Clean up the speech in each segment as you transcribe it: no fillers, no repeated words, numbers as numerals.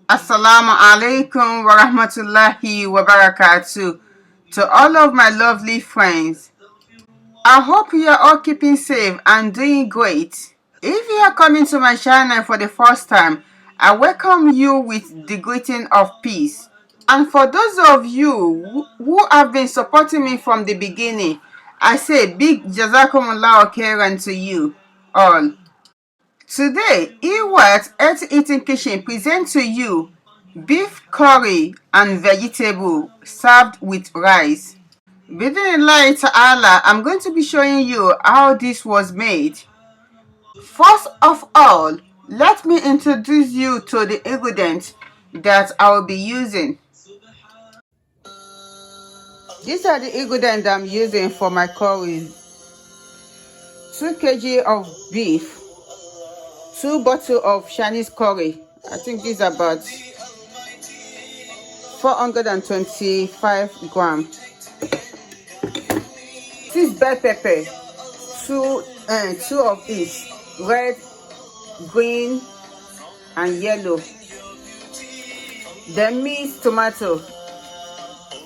Assalamu alaikum wa rahmatullahi wa barakatuh to all of my lovely friends. I hope you are all keeping safe and doing great. If you are coming to my channel for the first time, I welcome you with the greeting of peace. And for those of you who have been supporting me from the beginning, I say big jazakumullah khairan to you all. Today, IWHAT Earth Eating Kitchen presents to you beef curry and vegetable served with rice. Bidnillahi ta'ala, I'm going to be showing you how this was made. First of all, let me introduce you to the ingredients that I will be using. These are the ingredients I'm using for my curry. 2 kg of beef, 2 bottles of Chinese curry. I think these are about 425 grams. 6 bell pepper, two of each, red, green, and yellow. Then mixed tomato,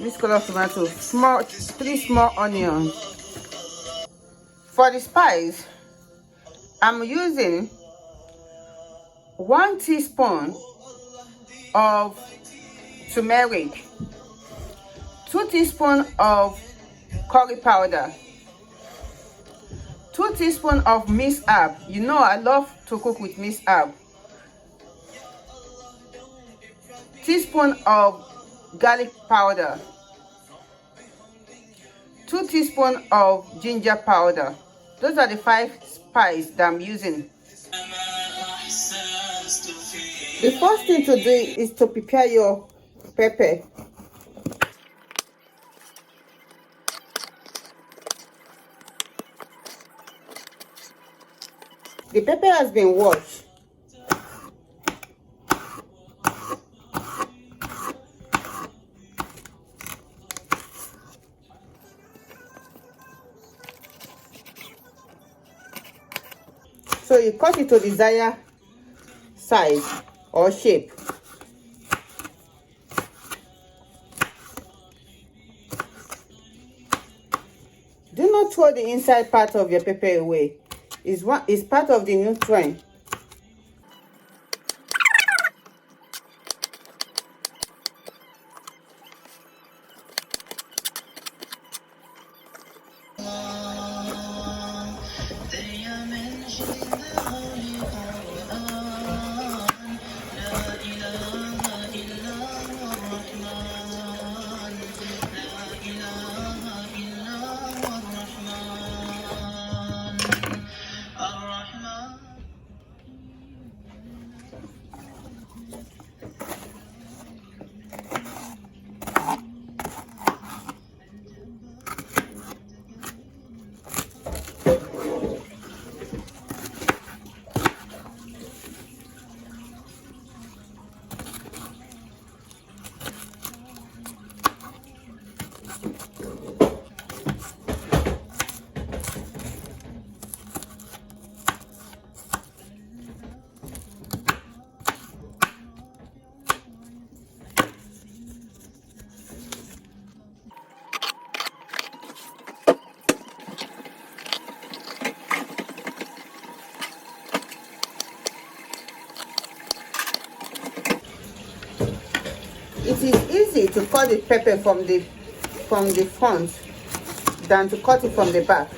mixed color tomato, 3 small onions. For the spice, I'm using 1 teaspoon of turmeric, 2 teaspoons of curry powder, 2 teaspoons of minced herb. You know I love to cook with minced herb. Teaspoon of garlic powder, 2 teaspoons of ginger powder. Those are the 5 spices that I'm using. The first thing to do is to prepare your pepper. The pepper has been washed. So you cut it to desired size or shape. Do not throw the inside part of your pepper away. It's part of the nutrient. It is easy to cut the pepper from the front than to cut it from the back.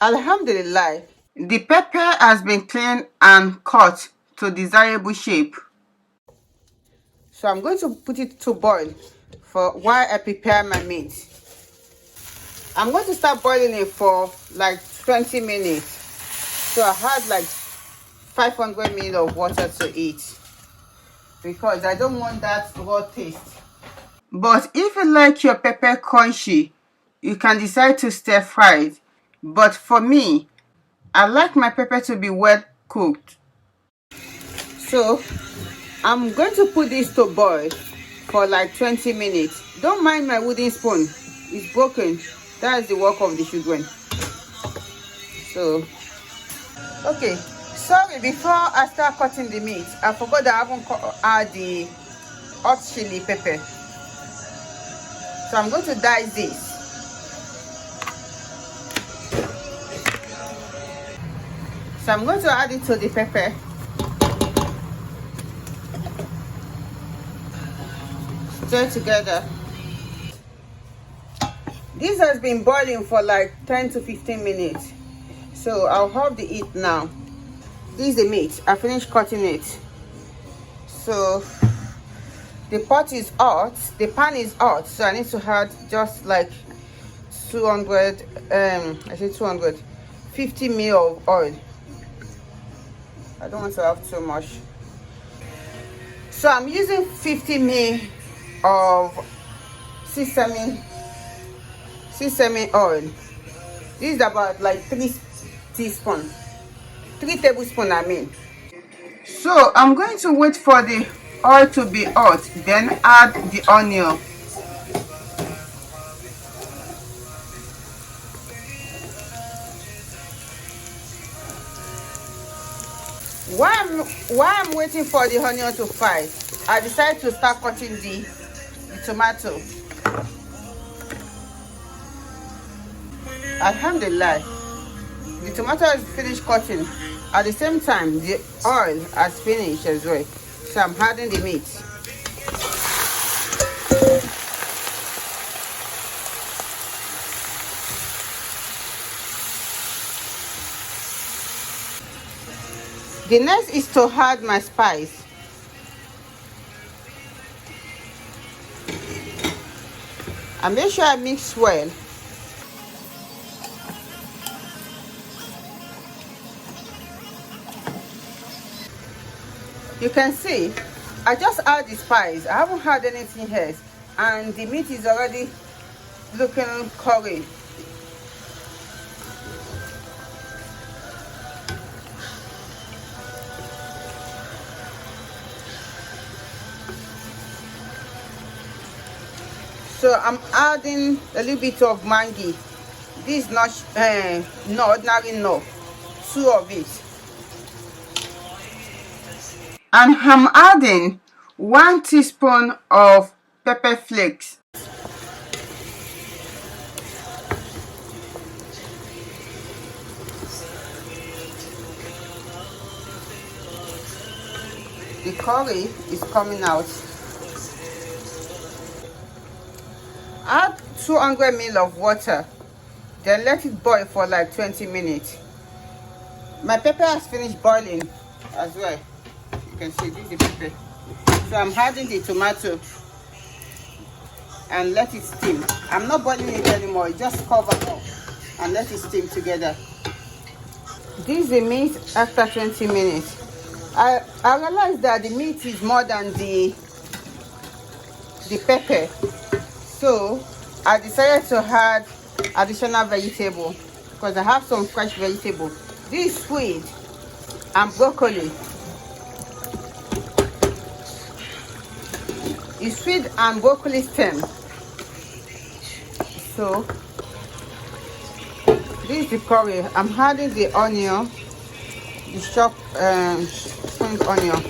Alhamdulillah, the pepper has been cleaned and cut to desirable shape. So I'm going to put it to boil for while I prepare my meat. I'm going to start boiling it for like 20 minutes. So I had like 500 ml of water to eat because I don't want that raw taste. But if you like your pepper crunchy, you can decide to stir fry it. But for me, I like my pepper to be well cooked. So I'm going to put this to boil for like 20 minutes. Don't mind my wooden spoon. It's broken. That's the work of the children. So, okay. Sorry, before I start cutting the meat, I forgot that I haven't add the hot chili pepper. So I'm going to dice this. So I'm going to add it to the pepper. Stir together. This has been boiling for like 10 to 15 minutes. So I'll off the heat now. This is the meat. I finished cutting it. So the pot is hot. The pan is hot. So I need to add just like 200, I say 250 ml of oil. I don't want to have too much. So I'm using 50 ml of sesame oil. This is about like 3 tablespoons I mean. So I'm going to wait for the oil to be hot, then add the onion. While I'm waiting for the onion to fry, I decided to start cutting the tomato. Alhamdulillah, the tomato is finished cutting. At the same time, the oil has finished as well. So I'm adding the meat. The next is to add my spice. And make sure I mix well. You can see, I just add the spice. I haven't had anything else. And the meat is already looking curry. So I'm adding a little bit of mangi. This is not no ordinary, no, 2 of it. And I'm adding 1 teaspoon of pepper flakes. The curry is coming out. Add 200 ml of water, then let it boil for like 20 minutes. My pepper has finished boiling as well. You can see this is the pepper. So I'm adding the tomato and let it steam. I'm not boiling it anymore, just cover up and let it steam together. This is the meat after 20 minutes. I realized that the meat is more than the pepper. So I decided to add additional vegetable because I have some fresh vegetable. This is swede and broccoli. It's swede and broccoli stem. So this is the curry. I'm adding the onion, the chopped spring onion,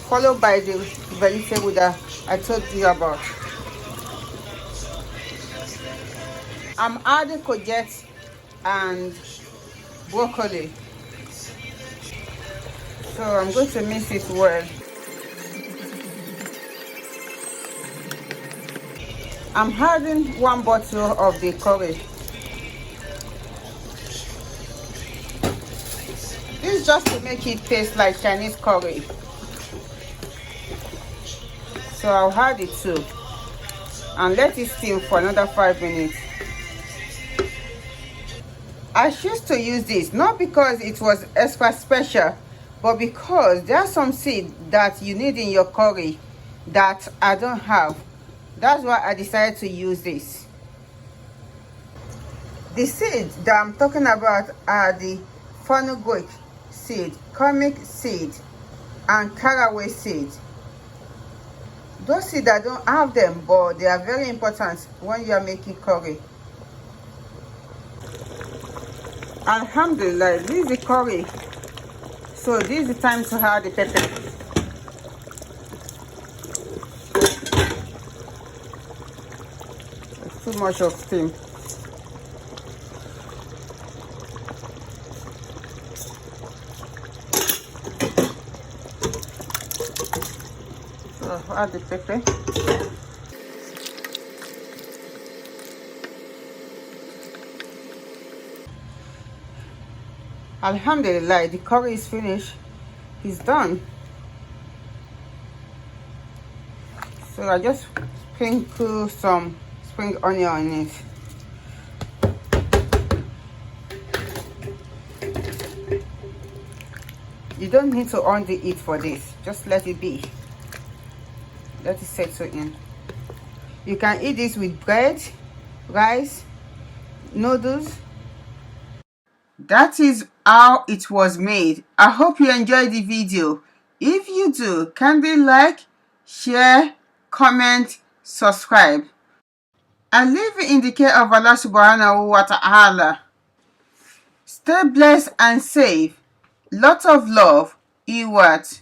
followed by the vegetable that I told you about. I'm adding courgette and broccoli. So I'm going to mix it well. I'm adding 1 bottle of the curry. This is just to make it taste like Chinese curry. So I'll add it too and let it steam for another 5 minutes. I choose to use this not because it was extra special, but because there are some seeds that you need in your curry that I don't have. That's why I decided to use this. The seeds that I'm talking about are the fenugreek seed, comic seed, and caraway seed. those seeds that don't have them, but they are very important when you are making curry. Alhamdulillah, this is the curry. So this is the time to add the pepper. It's too much of steam. So add the pepper. Alhamdulillah, the curry is finished. It's done. So I just sprinkle some spring onion on it. You don't need to on the heat for this. Just let it be. Let it settle in. You can eat this with bread, rice, noodles. That is how it was made. I hope you enjoyed the video. If you do, kindly like, share, comment, subscribe. And leave it in the care of Allah Subhannahu Wata Ala. Stay blessed and safe. Lots of love. IWHAT.